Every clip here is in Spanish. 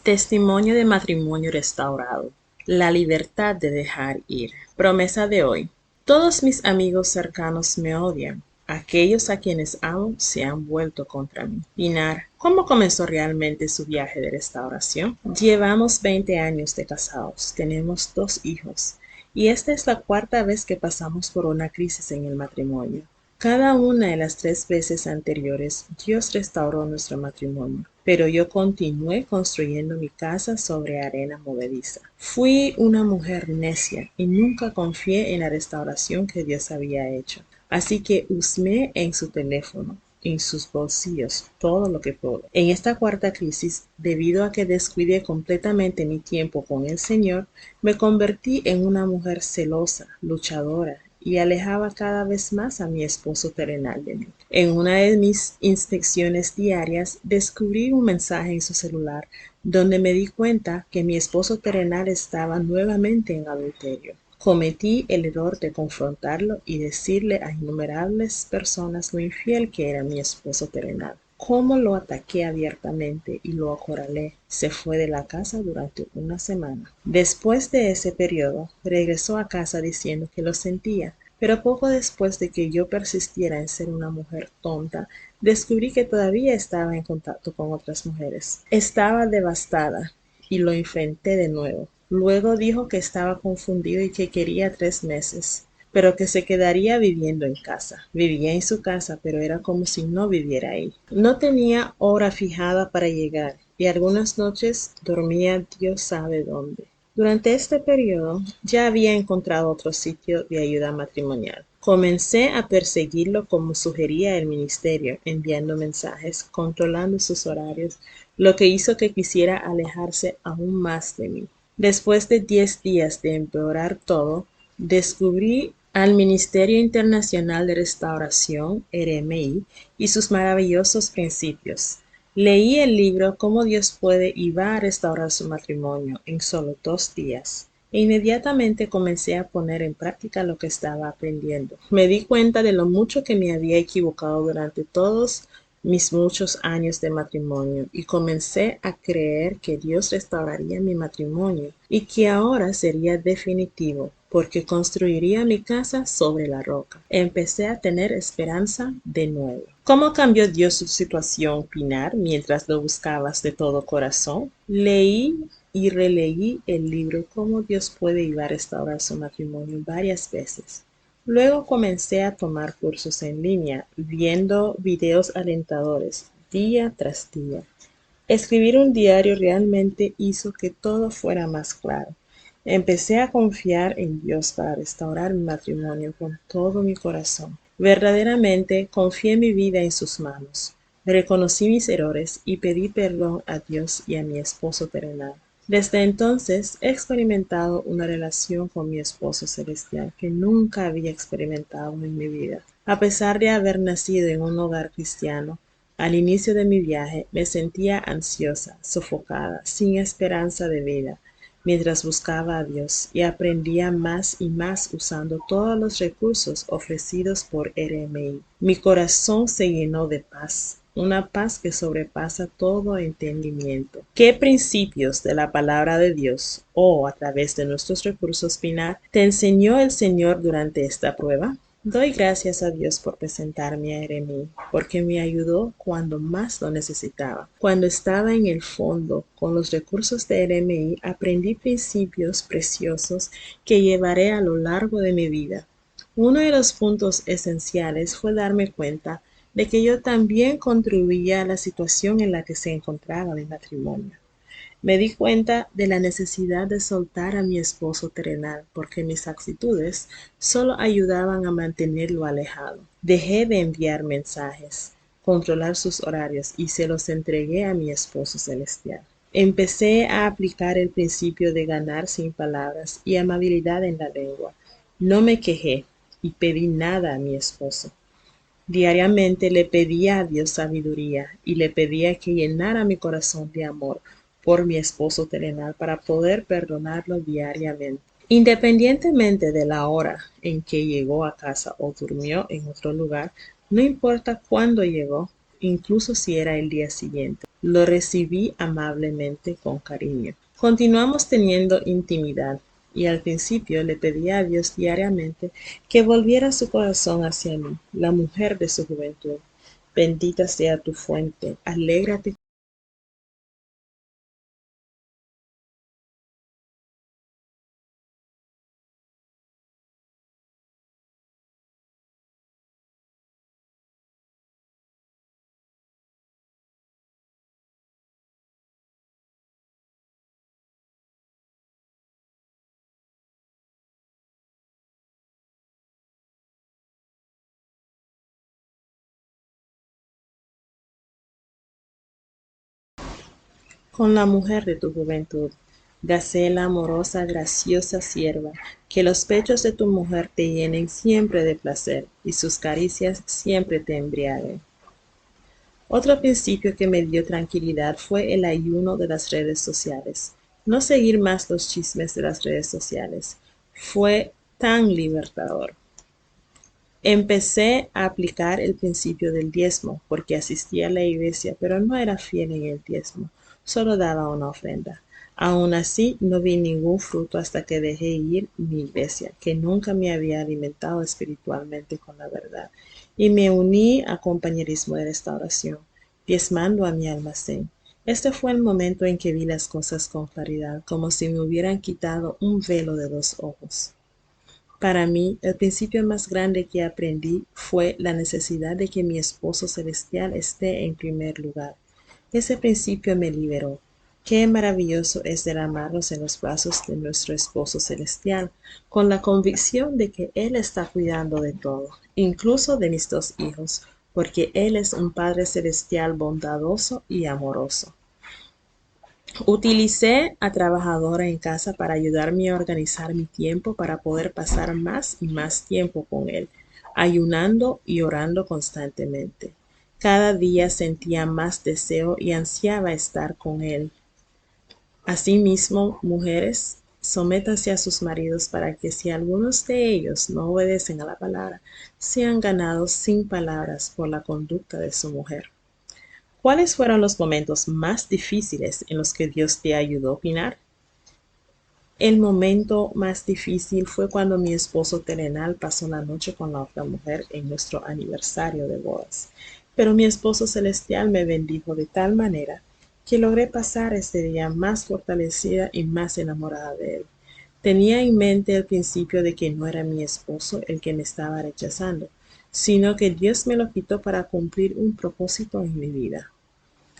Testimonio de matrimonio restaurado. La libertad de dejar ir. Promesa de hoy. Todos mis amigos cercanos me odian. Aquellos a quienes amo se han vuelto contra mí. Pinar, ¿cómo comenzó realmente su viaje de restauración? Llevamos 20 años de casados, tenemos 2 hijos, y esta es la cuarta vez que pasamos por una crisis en el matrimonio. Cada una de las 3 veces anteriores, Dios restauró nuestro matrimonio, pero yo continué construyendo mi casa sobre arena movediza. Fui una mujer necia y nunca confié en la restauración que Dios había hecho. Así que husmé en su teléfono, en sus bolsillos, todo lo que puedo. En esta cuarta crisis, debido a que descuidé completamente mi tiempo con el Señor, me convertí en una mujer celosa, luchadora, y alejaba cada vez más a mi esposo terrenal de mí. En una de mis inspecciones diarias descubrí un mensaje en su celular donde me di cuenta que mi esposo terrenal estaba nuevamente en adulterio. Cometí el error de confrontarlo y decirle a innumerables personas lo infiel que era mi esposo terrenal. Cómo lo ataqué abiertamente y lo acorralé. Se fue de la casa durante una semana. Después de ese periodo, regresó a casa diciendo que lo sentía, pero poco después de que yo persistiera en ser una mujer tonta, descubrí que todavía estaba en contacto con otras mujeres. Estaba devastada y lo enfrenté de nuevo. Luego dijo que estaba confundido y que quería 3 meses, pero que se quedaría viviendo en casa. Vivía en su casa, pero era como si no viviera ahí. No tenía hora fijada para llegar y algunas noches dormía Dios sabe dónde. Durante este periodo ya había encontrado otro sitio de ayuda matrimonial. Comencé a perseguirlo como sugería el ministerio, enviando mensajes, controlando sus horarios, lo que hizo que quisiera alejarse aún más de mí. Después de 10 días de empeorar todo, descubrí al Ministerio Internacional de Restauración, RMI, y sus maravillosos principios. Leí el libro Cómo Dios puede y va a restaurar su matrimonio en solo 2 días. E inmediatamente comencé a poner en práctica lo que estaba aprendiendo. Me di cuenta de lo mucho que me había equivocado durante todos mis muchos años de matrimonio y comencé a creer que Dios restauraría mi matrimonio y que ahora sería definitivo porque construiría mi casa sobre la roca. Empecé a tener esperanza de nuevo. ¿Cómo cambió Dios su situación, Pinar, mientras lo buscabas de todo corazón? Leí y releí el libro Cómo Dios puede y va a restaurar su matrimonio varias veces. Luego comencé a tomar cursos en línea, viendo videos alentadores día tras día. Escribir un diario realmente hizo que todo fuera más claro. Empecé a confiar en Dios para restaurar mi matrimonio con todo mi corazón. Verdaderamente confié mi vida en sus manos. Reconocí mis errores y pedí perdón a Dios y a mi esposo terrenal. Desde entonces he experimentado una relación con mi esposo celestial que nunca había experimentado en mi vida. A pesar de haber nacido en un hogar cristiano, al inicio de mi viaje me sentía ansiosa, sofocada, sin esperanza de vida, mientras buscaba a Dios y aprendía más y más usando todos los recursos ofrecidos por RMI. Mi corazón se llenó de paz, una paz que sobrepasa todo entendimiento. ¿Qué principios de la palabra de Dios o a través de nuestros recursos Pinar te enseñó el Señor durante esta prueba? Doy gracias a Dios por presentarme a Jeremí, porque me ayudó cuando más lo necesitaba. Cuando estaba en el fondo, con los recursos de Jeremí, aprendí principios preciosos que llevaré a lo largo de mi vida. Uno de los puntos esenciales fue darme cuenta de que yo también contribuía a la situación en la que se encontraba mi matrimonio. Me di cuenta de la necesidad de soltar a mi esposo terrenal porque mis actitudes solo ayudaban a mantenerlo alejado. Dejé de enviar mensajes, controlar sus horarios y se los entregué a mi esposo celestial. Empecé a aplicar el principio de ganar sin palabras y amabilidad en la lengua. No me quejé y pedí nada a mi esposo. Diariamente le pedía a Dios sabiduría y le pedía que llenara mi corazón de amor por mi esposo terrenal para poder perdonarlo diariamente. Independientemente de la hora en que llegó a casa o durmió en otro lugar, no importa cuándo llegó, incluso si era el día siguiente. Lo recibí amablemente con cariño. Continuamos teniendo intimidad y al principio le pedía a Dios diariamente que volviera su corazón hacia mí, la mujer de su juventud. Bendita sea tu fuente, alégrate con la mujer de tu juventud. Gacela amorosa, graciosa sierva, que los pechos de tu mujer te llenen siempre de placer y sus caricias siempre te embriaguen. Otro principio que me dio tranquilidad fue el ayuno de las redes sociales. No seguir más los chismes de las redes sociales. Fue tan libertador. Empecé a aplicar el principio del diezmo, porque asistía a la iglesia, pero no era fiel en el diezmo, solo daba una ofrenda. Aún así, no vi ningún fruto hasta que dejé ir mi iglesia, que nunca me había alimentado espiritualmente con la verdad, y me uní a compañerismo de restauración, diezmando a mi almacén. Este fue el momento en que vi las cosas con claridad, como si me hubieran quitado un velo de los ojos. Para mí, el principio más grande que aprendí fue la necesidad de que mi esposo celestial esté en primer lugar. Ese principio me liberó. Qué maravilloso es derramarnos en los brazos de nuestro esposo celestial, con la convicción de que Él está cuidando de todo, incluso de mis dos hijos, porque Él es un Padre celestial bondadoso y amoroso. Utilicé a trabajadora en casa para ayudarme a organizar mi tiempo para poder pasar más y más tiempo con él, ayunando y orando constantemente. Cada día sentía más deseo y ansiaba estar con él. Asimismo, mujeres, sométanse a sus maridos para que si algunos de ellos no obedecen a la palabra, sean ganados sin palabras por la conducta de su mujer. ¿Cuáles fueron los momentos más difíciles en los que Dios te ayudó, Pinar? El momento más difícil fue cuando mi esposo terrenal pasó la noche con la otra mujer en nuestro aniversario de bodas. Pero mi esposo celestial me bendijo de tal manera que logré pasar ese día más fortalecida y más enamorada de él. Tenía en mente el principio de que no era mi esposo el que me estaba rechazando, sino que Dios me lo quitó para cumplir un propósito en mi vida.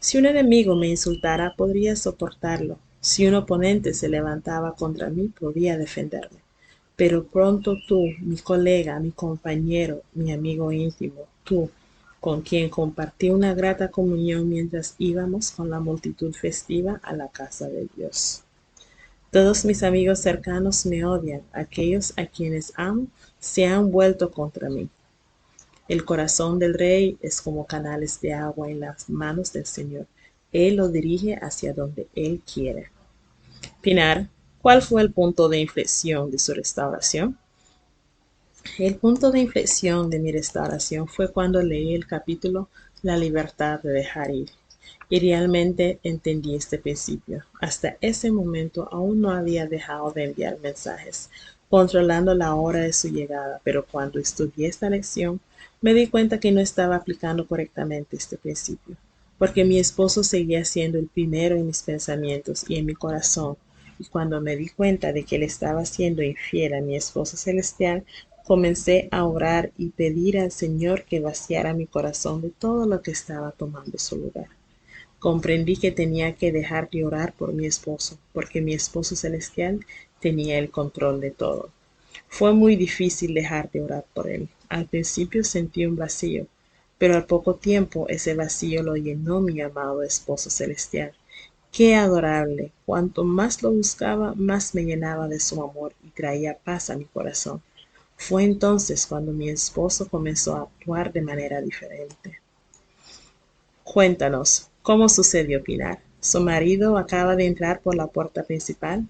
Si un enemigo me insultara, podría soportarlo. Si un oponente se levantaba contra mí, podía defenderme. Pero pronto tú, mi colega, mi compañero, mi amigo íntimo, tú, con quien compartí una grata comunión mientras íbamos con la multitud festiva a la casa de Dios. Todos mis amigos cercanos me odian, aquellos a quienes amo se han vuelto contra mí. El corazón del rey es como canales de agua en las manos del Señor. Él lo dirige hacia donde Él quiere. Pinar, ¿cuál fue el punto de inflexión de su restauración? El punto de inflexión de mi restauración fue cuando leí el capítulo La libertad de dejar ir. Y realmente entendí este principio. Hasta ese momento aún no había dejado de enviar mensajes, controlando la hora de su llegada, pero cuando estudié esta lección, me di cuenta que no estaba aplicando correctamente este principio, porque mi esposo seguía siendo el primero en mis pensamientos y en mi corazón, y cuando me di cuenta de que él estaba siendo infiel a mi esposo celestial, comencé a orar y pedir al Señor que vaciara mi corazón de todo lo que estaba tomando su lugar. Comprendí que tenía que dejar de orar por mi esposo, porque mi esposo celestial tenía el control de todo. Fue muy difícil dejar de orar por él. Al principio sentí un vacío, pero al poco tiempo ese vacío lo llenó mi amado esposo celestial. Qué adorable. Cuanto más lo buscaba, más me llenaba de su amor y traía paz a mi corazón. Fue entonces cuando mi esposo comenzó a actuar de manera diferente. Cuéntanos, ¿cómo sucedió, Pinar? ¿Su marido acaba de entrar por la puerta principal?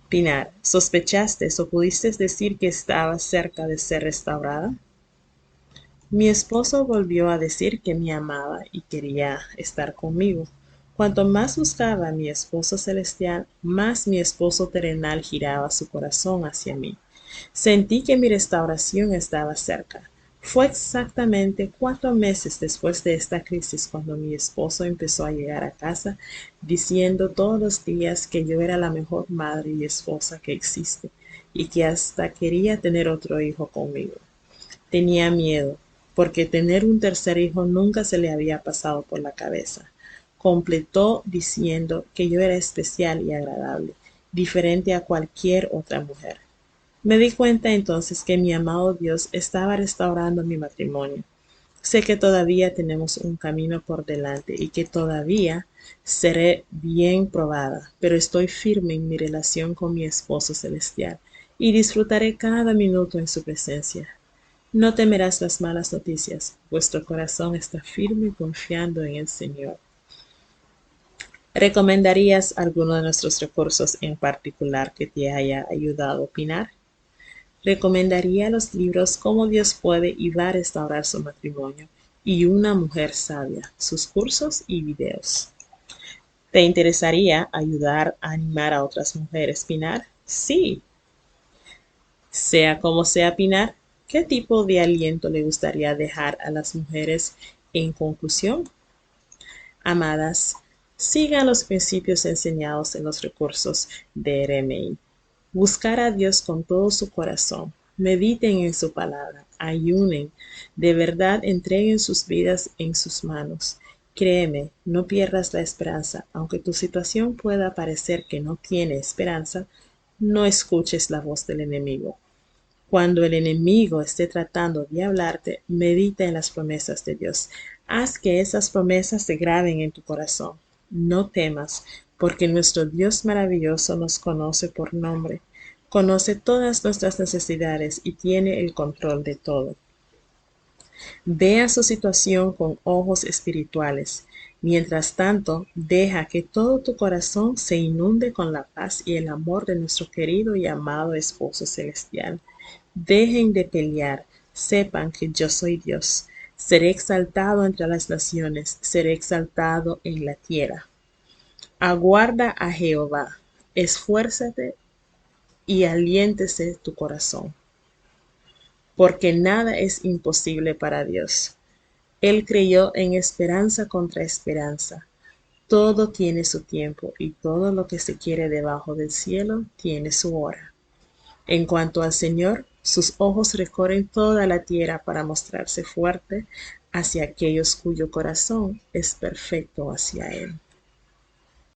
Pinar, ¿sospechaste o pudiste decir que estaba cerca de ser restaurada? Mi esposo volvió a decir que me amaba y quería estar conmigo. Cuanto más buscaba a mi esposo celestial, más mi esposo terrenal giraba su corazón hacia mí. Sentí que mi restauración estaba cerca. Fue exactamente 4 meses después de esta crisis cuando mi esposo empezó a llegar a casa diciendo todos los días que yo era la mejor madre y esposa que existe y que hasta quería tener otro hijo conmigo. Tenía miedo, porque tener un tercer hijo nunca se le había pasado por la cabeza. Completó diciendo que yo era especial y agradable, diferente a cualquier otra mujer. Me di cuenta entonces que mi amado Dios estaba restaurando mi matrimonio. Sé que todavía tenemos un camino por delante y que todavía seré bien probada, pero estoy firme en mi relación con mi esposo celestial y disfrutaré cada minuto en su presencia. No temerás las malas noticias, vuestro corazón está firme confiando en el Señor. ¿Recomendarías alguno de nuestros recursos en particular que te haya ayudado a opinar? Recomendaría los libros Cómo Dios puede y va a restaurar su matrimonio y Una mujer sabia, sus cursos y videos. ¿Te interesaría ayudar a animar a otras mujeres, Pinar? Sí. Sea como sea, Pinar, ¿qué tipo de aliento le gustaría dejar a las mujeres en conclusión? Amadas, sigan los principios enseñados en los recursos de RMI. Buscar a Dios con todo su corazón. Mediten en su palabra. Ayunen. De verdad entreguen sus vidas en sus manos. Créeme, no pierdas la esperanza. Aunque tu situación pueda parecer que no tiene esperanza, no escuches la voz del enemigo. Cuando el enemigo esté tratando de hablarte, medita en las promesas de Dios. Haz que esas promesas se graben en tu corazón. No temas, porque nuestro Dios maravilloso nos conoce por nombre. Conoce todas nuestras necesidades y tiene el control de todo. Vea su situación con ojos espirituales. Mientras tanto, deja que todo tu corazón se inunde con la paz y el amor de nuestro querido y amado esposo celestial. Dejen de pelear, sepan que yo soy Dios. Seré exaltado entre las naciones, seré exaltado en la tierra. Aguarda a Jehová, esfuérzate y aliéntese tu corazón, porque nada es imposible para Dios. Él creyó en esperanza contra esperanza. Todo tiene su tiempo y todo lo que se quiere debajo del cielo tiene su hora. En cuanto al Señor, sus ojos recorren toda la tierra para mostrarse fuerte hacia aquellos cuyo corazón es perfecto hacia Él.